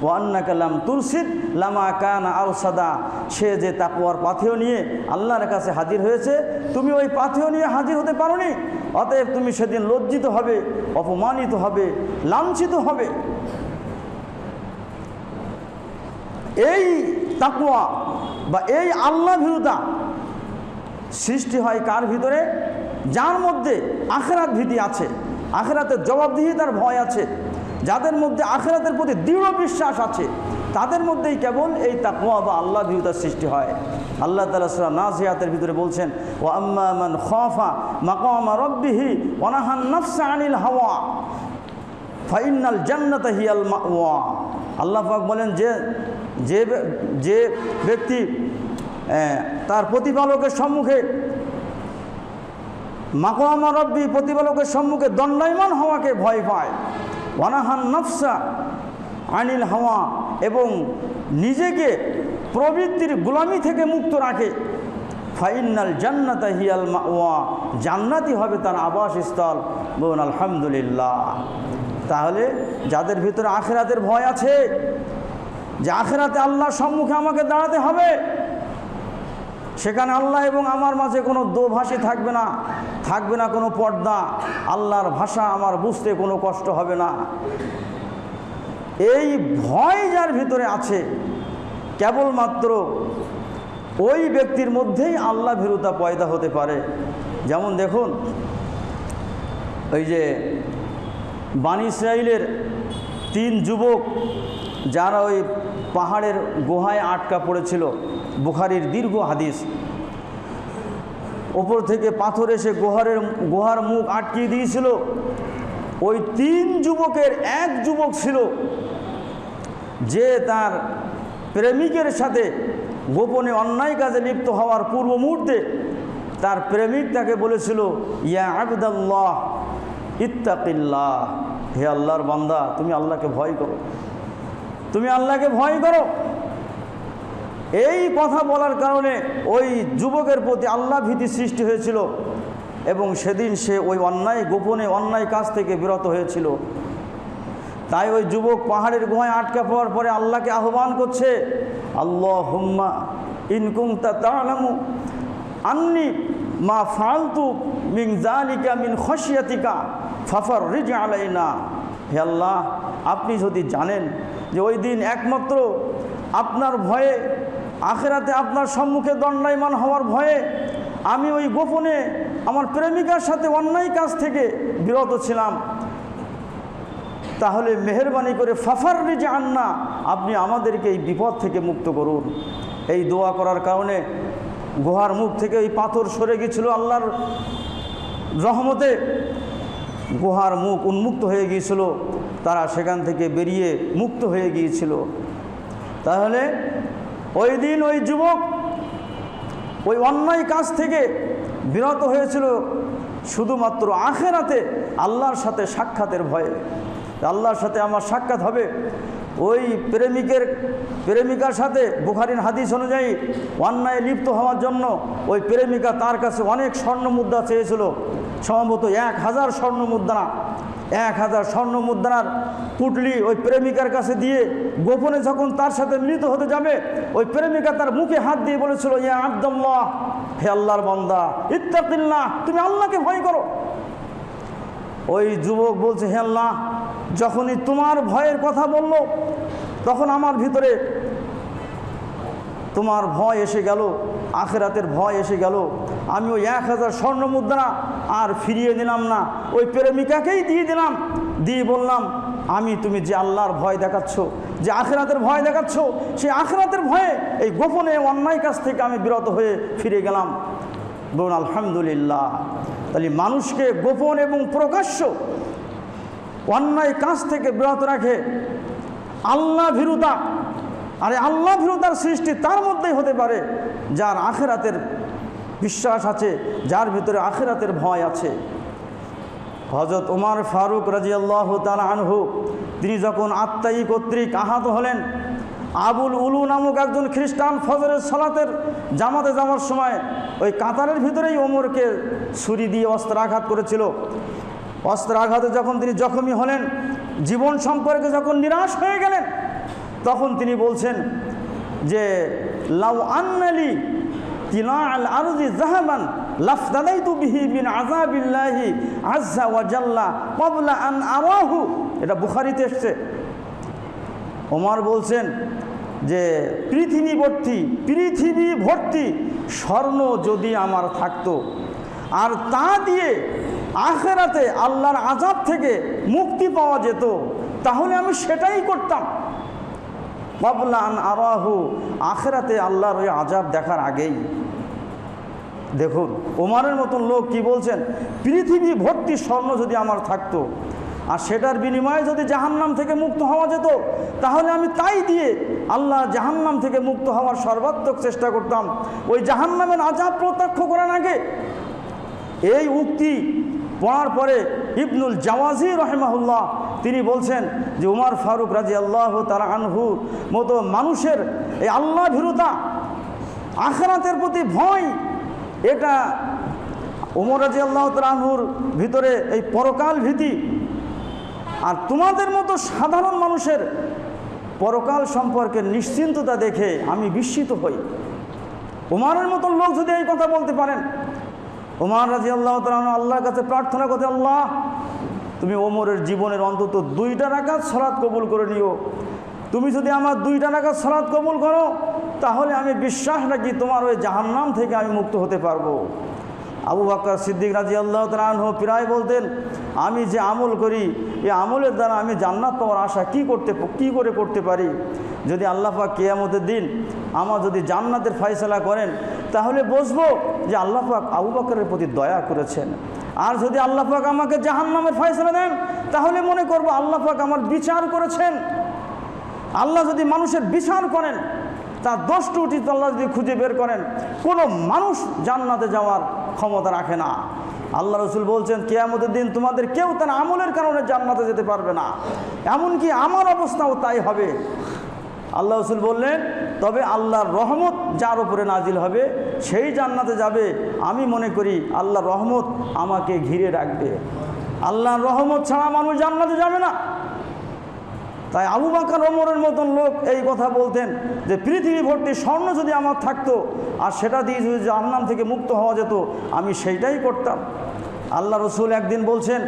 ওয়া আন্নাকা লাম তুরশিদ লামা কানা আরশাদা, সে যে তাকওয়ার পাথেয় নিয়ে আল্লাহর কাছে হাজির হয়েছে, তুমি ওই পাথেয় নিয়ে হাজির হতে পারোনি, অতএব তুমি সেদিন লজ্জিত হবে, অপমানিত হবে, লাঞ্ছিত হবে। এই তাকওয়া বা এই আল্লাহ ভীরুতা সৃষ্টি হয় কার ভিতরে? যার মধ্যে আখিরাত ভীতি আছে, আখিরাতের জবাবদিহিতার ভয় আছে, যাদের মধ্যে আখিরাতের প্রতি দৃঢ় বিশ্বাস আছে, তাদের মধ্যেই কেবল এই তাকওয়া বা আল্লাহ ভীরুতার সৃষ্টি হয়। আল্লাহ তাআলা সূরা নাজিয়াতের ভিতরে বলছেন, ওয়া আম্মা মান খাফা মাকামা রাব্বিহি ওয়া নাহান নাফসা আনিল হাওয়া ফাইনাল জান্নাতা হিয়াল মাওয়া। আল্লাহ পাক বলেন যে ব্যক্তি তার প্রতিপালকের সম্মুখে মাকামা রাব্বি প্রতিপালকের সম্মুখে দণ্ডায়মান হওয়াকে ভয় পায়, ওয়া নাহান নাফসা আনিল হাওয়া এবং নিজেকে প্রবৃত্তির গোলামি থেকে মুক্ত রাখে, ফাইনাল জান্নাতা হিয়াল মাওয়া, জান্নাতই হবে তার আবাসস্থল। বলুন আলহামদুলিল্লাহ। তাহলে যাদের ভিতরে আখিরাতের ভয় আছে, যে আখিরাতে আল্লাহর সম্মুখে আমাকে দাঁড়াতে হবে, সেখানে আল্লাহ এবং আমার মাঝে কোনো দোভাষী থাকবে না, থাকবে না কোনো পর্দা, আল্লাহর ভাষা আমার বুঝতে কোনো কষ্ট হবে না, এই ভয় যার ভিতরে আছে, কেবলমাত্র ওই ব্যক্তির মধ্যেই আল্লাহ ভীরুতা পয়দা হতে পারে। যেমন দেখুন, ওই যে বানী ইসরাইলের 3 যুবক যারা ওই পাহাড়ের গুহায় আটকা পড়েছিল, বুখারীর দীর্ঘ হাদিস, ওপর থেকে পাথর এসে গুহার মুখ আটকিয়ে দিয়েছিল। ওই 3 যুবকের এক যুবক ছিল যে তার প্রেমিকের সাথে গোপনে অন্যায় কাজে লিপ্ত হওয়ার পূর্ব মুহূর্তে তার প্রেমিক তাকে বলেছিল, ইয়া আবদাল্লাহ ইত্তাকিল্লাহ, হে আল্লাহর বান্দা তুমি আল্লাহকে ভয় করো, তুমি আল্লাহকে ভয় করো। এই কথা বলার কারণে ওই যুবকের প্রতি আল্লাহ ভীতি সৃষ্টি হয়েছিল এবং সেদিন সে ওই গোপনে অন্যায় কাজ থেকে বিরত হয়েছিল। তাই ওই যুবক পাহাড়ের গুহায় আটকা পড়ার পরে আল্লাহকে আহ্বান করছে, আল্লাহুম্মা ইন কুনতা তা'লামু আন্নী মা ফাআলতু মিন যালিকা মিন খাশিয়াতিকা ফাফররিজ আলাইনা। হে আল্লাহ, আপনি যদি জানেন যে ওই দিন একমাত্র আপনার ভয়ে, আখিরাতে আপনার সম্মুখে দণ্ডায়মান হওয়ার ভয়ে আমি ওই গোপনে আমার প্রেমিকার সাথে অন্যায় কাজ থেকে বিরত ছিলাম, তাহলে মেহেরবানি করে ফাফররিজ আন্না, আপনি আমাদেরকে এই বিপদ থেকে মুক্ত করুন। এই দোয়া করার কারণে গুহার মুখ থেকে এই পাথর সরে গিয়েছিল, আল্লাহর রহমতে গুহার মুখ উন্মুক্ত হয়ে গিয়েছিল, তারা সেখান থেকে বেরিয়ে মুক্ত হয়ে গিয়েছিল। তাহলে ওই দিন ওই যুবক ওই অন্যায় কাজ থেকে বিরত হয়েছিল শুধুমাত্র আখিরাতে আল্লাহর সাথে সাক্ষাতের ভয়ে। আল্লাহর সাথে আমার সাক্ষাৎ হবে, ওই প্রেমিকার সাথে বুখারীর হাদিস অনুযায়ী অন্যায় লিপ্ত হওয়ার জন্য ওই প্রেমিকা তার কাছে অনেক স্বর্ণ মুদ্রা চেয়েছিল, সম্ভবত 1000 স্বর্ণ মুদ্রা। 1000 স্বর্ণ মুদ্রার পুটলি ওই প্রেমিকার কাছে দিয়ে গোপনে যখন তার সাথে মিলিত হতে যাবে, ওই প্রেমিকা তার মুখে হাত দিয়ে বলেছিল, ইয়া আব্দুল্লাহ, হে আল্লাহর বান্দা ইত্তাকিল্লাহ, তুমি আল্লাহকে ভয় করো। ওই যুবক বলছে, হে আল্লাহ, যখনই তোমার ভয়ের কথা বলল তখন আমার ভিতরে তোমার ভয় এসে গেল, আখিরাতের ভয় এসে গেল। আমি ওই 1000 স্বর্ণ মুদ্রা আর ফিরিয়ে দিলাম না, ওই প্রেমিকাকেই দিয়ে দিলাম, দিয়ে বললাম, তুমি যে আল্লাহর ভয় দেখাচ্ছ, যে আখিরাতের ভয় দেখাচ্ছ, সেই আখিরাতের ভয়ে এই গোপনে অন্যায় কাজ থেকে আমি বিরত হয়ে ফিরে গেলাম। বলুন আলহামদুলিল্লাহ। তাহলে মানুষকে গোপন এবং প্রকাশ্য অন্যায় কাজ থেকে বিরত রাখে আল্লাহ ভীরুতা। আর আল্লাহ ভীরুতার সৃষ্টি তার মধ্যেই হতে পারে যার আখিরাতের বিশ্বাস আছে, যার ভিতরে আখিরাতের ভয় আছে। হযরত ওমর ফারুক রাদিয়াল্লাহু তাআলা আনহু তিনি যখন আত্মায়ী কর্তৃক আহত হলেন, আবুল উলু নামক একজন খ্রিস্টান ফজরের সালাতের জামাতে যাওয়ার সময় ওই কাতারের ভিতরেই ওমরকে ছুরি দিয়ে অস্ত্রাঘাত করেছিল। অস্ত্রাঘাতে যখন তিনি জখমি হলেন, জীবন সম্পর্কে যখন নিরাশ হয়ে গেলেন, তখন তিনি বলছেন যে লাউ আন্নালি তিলাআল আরদি যাহাবান লাফতাদাইতু বিহি মিন আযাবিল্লাহি আযজা ওয়া জাল্লা ক্বাবলা আন আরাহু। এটা বুখারীতে এসেছে। ওমর বলছেন যে পৃথিবী ভর্তি স্বর্ণ যদি আমার থাকতো আর তা দিয়ে আখেরাতে আল্লাহর আযাব থেকে মুক্তি পাওয়া যেত তাহলে আমি সেটাই করতাম। ক্বাবলা আন আরাহু, আখেরাতে আল্লাহর ওই আযাব দেখার আগেই। দেখুন ওমরের মতন লোক কি বলছেন, পৃথিবী ভর্তি স্বর্ণ যদি আমার থাকতো আর সেটার বিনিময়ে যদি জাহান্নাম থেকে মুক্ত হওয়া যেত তাহলে আমি তাই দিয়ে আল্লাহ জাহান্নাম থেকে মুক্ত হওয়ার সর্বাত্মক চেষ্টা করতাম, ওই জাহান্নামের আযাব প্রত্যক্ষ করার আগে। এই উক্তি পড়ার পরে ইবনুল জাওয়াজি রাহিমাহুল্লাহ তিনি বলছেন যে উমর ফারুক রাদিয়াল্লাহু তাআলা আনহু মতো মানুষের এই আল্লাহ ভীরুতা, আখিরাতের প্রতি ভয়, এটা উমর রাদিয়াল্লাহু তাআলা আনহুর ভিতরে এই পরকাল ভীতি। আর তোমাদের মতো সাধারণ মানুষের পরকাল সম্পর্কে নিশ্চিন্ততা দেখে আমি বিস্মিত হই। উমরের মতো লোক যদি এই কথা বলতে পারেন, উমর রাদিয়াল্লাহু তাআলা আনহু আল্লাহর কাছে প্রার্থনা করতে, আল্লাহ তুমি ওমরের জীবনের অন্তত 2টা রাকাত সালাত কবুল করে নিও। তুমি যদি আমার 2টা রাকাত সালাত কবুল করো তাহলে আমি বিশ্বাস রাখি তোমার ওই জাহান্নাম থেকে আমি মুক্ত হতে পারবো। আবু বকর সিদ্দিক রাদিয়াল্লাহু তাআলা আনহু প্রায় বলতেন, আমি যে আমল করি এই আমলের দ্বারা আমি জান্নাত পাওয়ার আশা কি করে করতে পারি। যদি আল্লাহ পাক কিয়ামতের দিন আমার যদি জান্নাতের ফয়সালা করেন তাহলে বুঝবো যে আল্লাহ পাক আবু বকরের প্রতি দয়া করেছেন। আর যদি আল্লাহ পাক আমাকে জাহান্নামের ফয়সালা দেন তাহলে মনে করব আল্লাহ পাক আমার বিচার করেছেন। আল্লাহ যদি মানুষের বিচার করেন, তার দোষ ত্রুটি আল্লাহ যদি খুঁজে বের করেন, কোনো মানুষ জান্নাতে যাওয়ার ক্ষমতা রাখে না। আল্লাহ রসুল বলছেন কিয়ামতের দিন তোমাদের কেউ তার আমলের কারণে জান্নাতে যেতে পারবে না, এমনকি আমার অবস্থাও তাই হবে। আল্লাহ রসুল বললেন তবে আল্লাহর রহমত যার উপরে নাজিল হবে সেই জান্নাতে যাবে। আমি মনে করি আল্লাহর রহমত আমাকে ঘিরে রাখবে, আল্লাহর রহমত ছাড়া মানুষ জান্নাতে যাবে না। তাই আবু বকর ওমরের মতন লোক এই কথা বলতেন যে পৃথিবী ভর্তি স্বর্ণ যদি আমার থাকতো আর সেটা দিয়ে যদি জাহান্নাম থেকে মুক্ত হওয়া যেত আমি সেইটাই করতাম। আল্লাহ রসুল একদিন বলছেন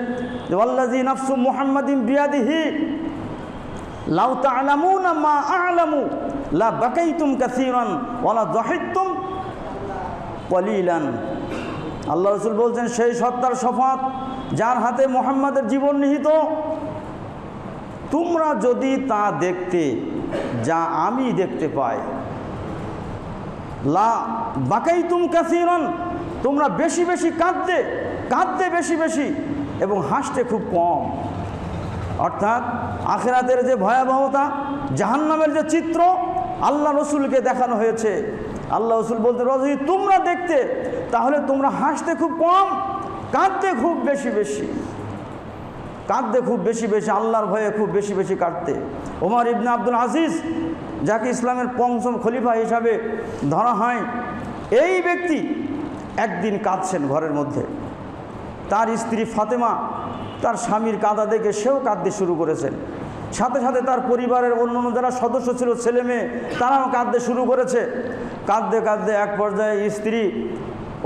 যে ওয়াল্লাযী নাফসু মুহাম্মাদিন বিয়াদিহি লাউ তা'লামুনা মা আ'লামু লা বাকাইতুম কাসীরান ওয়া লা যাহিকতুম কলিলান। আল্লাহ রসুল বলছেন সেই সত্তার শপথ যার হাতে মুহাম্মাদের জীবন নিহিত, তোমরা যদি তা দেখতে যা আমি দেখতে পাই, লা বাকাইতুম কাসীরান, তোমরা বেশি বেশি কাঁদতে বেশি বেশি এবং হাসতে খুব কম। অর্থাৎ আখিরাতের যে ভয়াবহতা, জাহান্নামের যে চিত্র আল্লাহ রসুলকে দেখানো হয়েছে। আল্লাহ রসুল বলতে যদি তোমরা দেখতে তাহলে তোমরা হাসতে খুব কম, কাঁদতে খুব বেশি বেশি, আল্লাহর ভয়ে খুব বেশি বেশি কাঁদতে। ওমর ইবনে আব্দুল আজিজ, যাকে ইসলামের পঞ্চম খলিফা হিসাবে ধরা হয়, এই ব্যক্তি একদিন কাঁদছেন ঘরের মধ্যে। তার স্ত্রী ফাতেমা তার স্বামীর কাঁদা দেখে সেও কাঁদতে শুরু করেছেন। সাথে সাথে তার পরিবারের অন্যান্য যারা সদস্য ছিল, ছেলে মেয়ে, তারাও কাঁদতে শুরু করেছে। কাঁদতে কাঁদতে এক পর্যায়ে স্ত্রী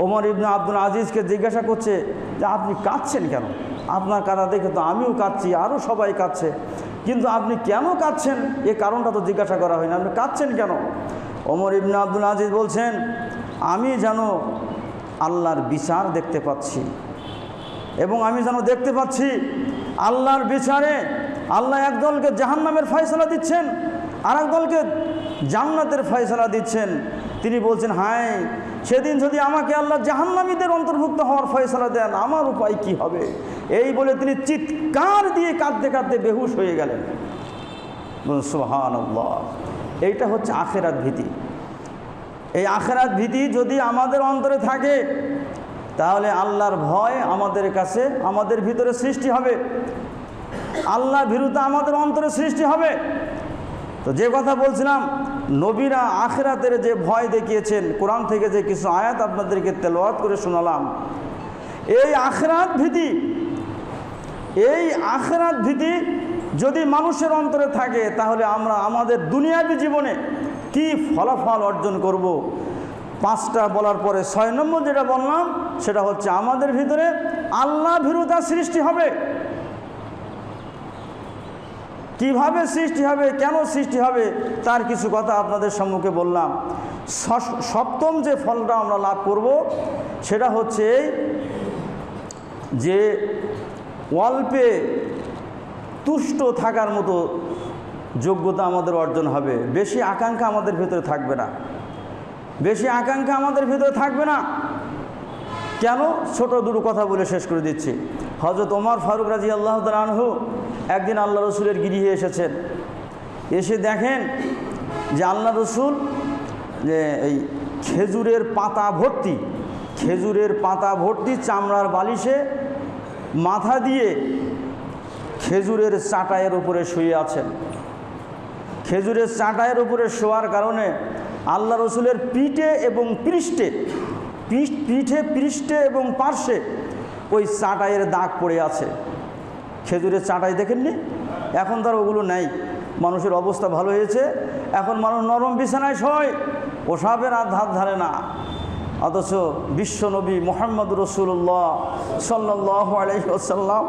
ওমর ইবনে আব্দুল আজিজকে জিজ্ঞাসা করছে যে আপনি কাঁদছেন কেন? আপনার কাঁদা দেখে তো আমিও কাঁদছি, আরও সবাই কাঁদছে, কিন্তু আপনি কেন কাঁদছেন এ কারণটা তো জিজ্ঞাসা করা হয়নি, আপনি কাঁদছেন কেন? ওমর ইবনে আব্দুল আজিজ বলছেন আমি যেন আল্লাহর বিচার দেখতে পাচ্ছি, এবং আমি যেন দেখতে পাচ্ছি আল্লাহর বিচারে আল্লাহ একদলকে জাহান্নামের ফয়সালা দিচ্ছেন আর একদলকে জান্নাতের ফয়সালা দিচ্ছেন। তিনি বলছেন হায়, সেদিন যদি আমাকে আল্লাহ জাহান্নামীদের অন্তর্ভুক্ত হওয়ার ফয়সালা দেন আমার উপায় কি হবে? এই বলে তিনি চিৎকার দিয়ে কাঁদতে কাঁদতে বেহুশ হয়ে গেলেন। সুবহানাল্লাহ। এইটা হচ্ছে আখিরাত ভীতি। এই আখিরাত ভীতি যদি আমাদের অন্তরে থাকে তাহলে আল্লাহর ভয় আমাদের কাছে, আমাদের ভিতরে সৃষ্টি হবে, আল্লাহ ভীরুতা আমাদের অন্তরে সৃষ্টি হবে। তো যে কথা বলছিলাম, নবীরা আখিরাতের যে ভয় দেখিয়েছেন, কোরআন থেকে যে কিছু আয়াত আপনাদেরকে তেলাওয়াত করে শোনালাম, এই আখিরাত ভীতি যদি মানুষের অন্তরে থাকে তাহলে আমরা আমাদের দুনিয়াবী জীবনে কি ফলাফল অর্জন করব। 5টা বলার পরে 6 নম্বর যেটা বললাম সেটা হচ্ছে আমাদের ভিতরে আল্লাহ ভীরুতা সৃষ্টি হবে। কিভাবে সৃষ্টি হবে, কেন সৃষ্টি হবে, তার কিছু কথা আপনাদের সম্মুখে বললাম। 7ম যে ফলটা আমরা লাভ করব সেটা হচ্ছে যে অল্পে তুষ্ট থাকার মতো যোগ্যতা আমাদের অর্জন হবে। বেশি আকাঙ্ক্ষা আমাদের ভেতরে থাকবে না, বেশি আকাঙ্ক্ষা আমাদের ভেতরে থাকবে না। কেন? ছোট দুটো কথা বলে শেষ করে দিচ্ছি। হযরত ওমর ফারুক রাদিয়াল্লাহু তাআলা আনহু একদিন আল্লাহ রসুলের গৃহে এসেছেন। এসে দেখেন যে আল্লাহ রসুল যে এই খেজুরের পাতা ভর্তি চামড়ার বালিশে মাথা দিয়ে খেজুরের চাটাইয়ের উপরে শুয়ে আছেন। খেজুরের চাটাইয়ের উপরে শোয়ার কারণে আল্লাহ রসুলের পিঠে পৃষ্ঠে এবং পার্শ্বে ওই চাটাইয়ের দাগ পড়ে আছে। খেজুরের চাটাই দেখেননি? এখন তার ওগুলো নেই, মানুষের অবস্থা ভালো হয়েছে। এখন মানুষ নরম বিছানায় শোয়, ওসাবের ধার ধারে না। অথচ বিশ্বনবী মুহাম্মদ রাসূলুল্লাহ সাল্লাল্লাহু আলাইহি ওয়াসাল্লাম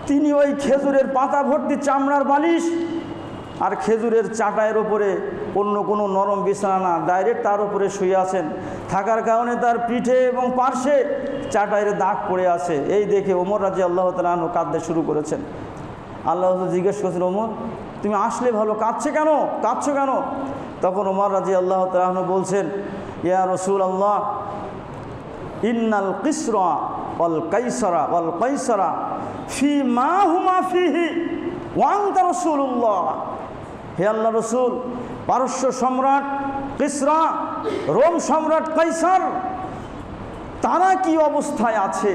তিনি ওই খেজুরের পাতা ভর্তি চামড়ার বালিশ আর খেজুরের চাটাইয়ের ওপরে, অন্য কোনো নরম বিছানা না, ডাইরেক্ট তার উপরে শুয়ে আছেন। থাকার কারণে তার পিঠে এবং পার্শ্বে চাটাইয়ের দাগ পড়ে আছে। এই দেখে ওমর রাদিয়াল্লাহু তাআলা আনহু কাঁদতে শুরু করেছেন। আল্লাহ জিজ্ঞেস করেছেন, ওমর তুমি আসলে ভালো, কাঁদছো কেন? তখন ওমর রাদিয়াল্লাহু তাআলা আনহু বলছেন, ইয়া রাসূলুল্লাহ ইন্নাল কিসরা ওয়াল কাইসারা ফি মা হুমা ফিহি ওয়া আনতা রাসূলুল্লাহ। হে আল্লাহ রসুল, পারস্য সম্রাট কিসরা, রোম সম্রাট কাইসার, তারা কি অবস্থায় আছে?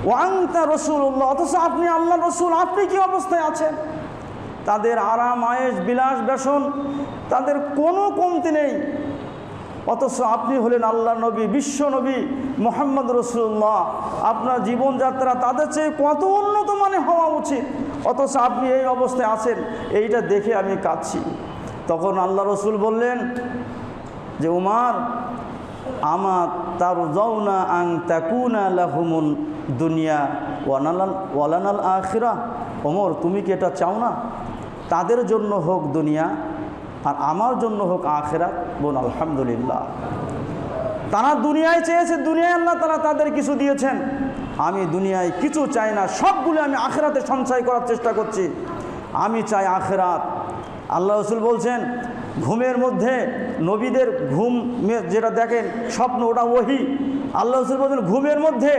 ওয়া আনতা রাসূলুল্লাহ, অথচ আপনি আল্লাহ রসুল, আপনি কি অবস্থায় আছেন? তাদের আরাম আয়েশ বিলাস বেসন তাদের কোনো কমতি নেই, অথচ আপনি হলেন আল্লাহ নবী, বিশ্ব নবী মুহাম্মদ রাসূলুল্লাহ। আপনার জীবনযাত্রা তাদের চেয়ে কত উন্নত মানে হওয়া উচিত, অথচ আপনি এই অবস্থায় আছেন। এইটা দেখে আমি কাঁদছি। তখন আল্লাহ রসুল বললেন যে উমার, আমার তারজাউনা আন তাকুনা লাহুমুন দুনিয়া ওয়ালানাল আখিরাহ। ওমর, তুমি কি এটা চাও না তাদের জন্য হোক দুনিয়া আর আমার জন্য হোক আখিরাত? বল আলহামদুলিল্লাহ। তারা দুনিয়ায় চেয়েছে, দুনিয়ায় আল্লাহ তাআলা তাদের কিছু দিয়েছেন। আমি দুনিয়ায় কিছু চাই না, সবগুলো আমি আখিরাতে সঞ্চয় করার চেষ্টা করছি। আমি চাই আখিরাত। আল্লাহ রাসূল বলছেন, ঘুমের মধ্যে নবীদের ঘুম যেটা দেখেন স্বপ্ন, ওটা ওহী। আল্লাহ রাসূল বলছেন, ঘুমের মধ্যে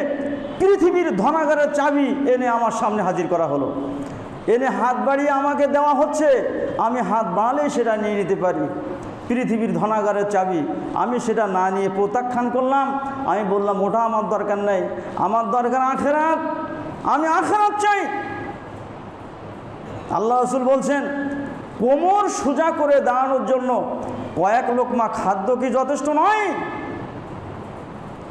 পৃথিবীর ধনাগারের চাবি এনে আমার সামনে হাজির করা হলো, এনে হাত বাড়িয়ে আমাকে দেওয়া হচ্ছে। আমি হাত বাড়ালেই সেটা নিয়ে নিতে পারি, পৃথিবীর ধনাগারের চাবি। আমি সেটা না নিয়ে প্রত্যাখ্যান করলাম। আমি বললাম, ওটা আমার দরকার নেই, আমার দরকার আখিরাত, আমি আখিরাত চাই। আল্লাহ রাসূল বলছেন, কোমর সোজা করে দাঁড়ানোর জন্য কয়েক লোকমা খাদ্য কি যথেষ্ট নয়?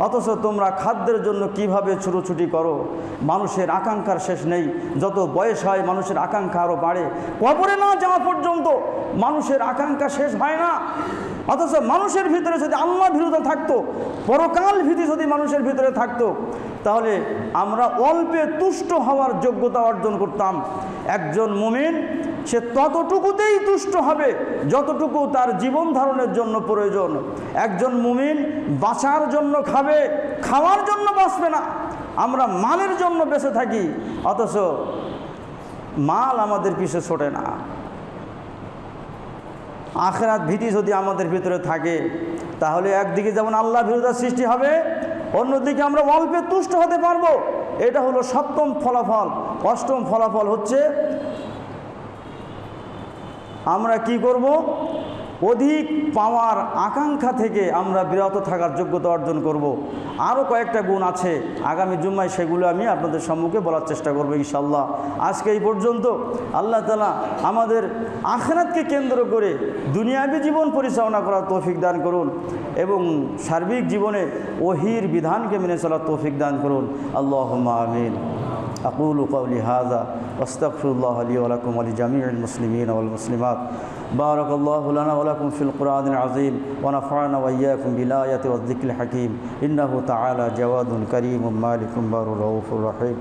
অথচ তোমরা খাদ্যের জন্য কিভাবে ছুটোছুটি করো। মানুষের আকাঙ্ক্ষার শেষ নেই, যত বয়স হয় মানুষের আকাঙ্ক্ষা আরও বাড়ে। কবরে না যাওয়া পর্যন্ত মানুষের আকাঙ্ক্ষা শেষ হয় না। অথচ মানুষের ভিতরে যদি আল্লাহ ভীরুতা থাকতো, পরকাল ভীতি যদি মানুষের ভিতরে থাকতো, তাহলে আমরা অল্পে তুষ্ট হওয়ার যোগ্যতা অর্জন করতাম। একজন মুমিন সে ততটুকুতেই তুষ্ট হবে যতটুকু তার জীবন ধারণের জন্য প্রয়োজন। একজন মুমিন বাঁচার জন্য খাবে, খাওয়ার জন্য বাঁচবে না। আমরা মালের জন্য বেঁচে থাকি, অথচ মাল আমাদের পিছে ছোটে না। আখিরাত ভীতি যদি আমাদের ভিতরে থাকে, তাহলে একদিকে যেমন আল্লাহ ভীরুতার সৃষ্টি হবে, অন্যদিকে আমরা অল্পে তুষ্ট হতে পারবো। এটা হলো সপ্তম ফলাফল। অষ্টম ফলাফল হচ্ছে আমরা কি করব? অধিক পাওয়ার আকাঙ্ক্ষা থেকে আমরা বিরত থাকার যোগ্যতা অর্জন করব। আরও কয়েকটা গুণ আছে, আগামী জুম্মায় সেগুলো আমি আপনাদের সম্মুখে বলার চেষ্টা করব ইনশাআল্লাহ। আজকে এই পর্যন্ত। আল্লাহ তাআলা আমাদের আখিরাতকে কেন্দ্র করে দুনিয়াবী জীবন পরিচালনা করার তৌফিক দান করুন এবং সার্বিক জীবনে ওহীর বিধানকে মেনে চলার তৌফিক দান করুন। আল্লাহুম্মা আমিন। أقول قولي هذا واستغفر الله لي ولكم ولجميع المسلمين والمسلمات. بارك الله لنا ولكم في القرآن العظيم ونفعنا وإياكم بالآيات والذكر الحكيم. إنه تعالى جواد كريم مالك بر رؤوف رحيم.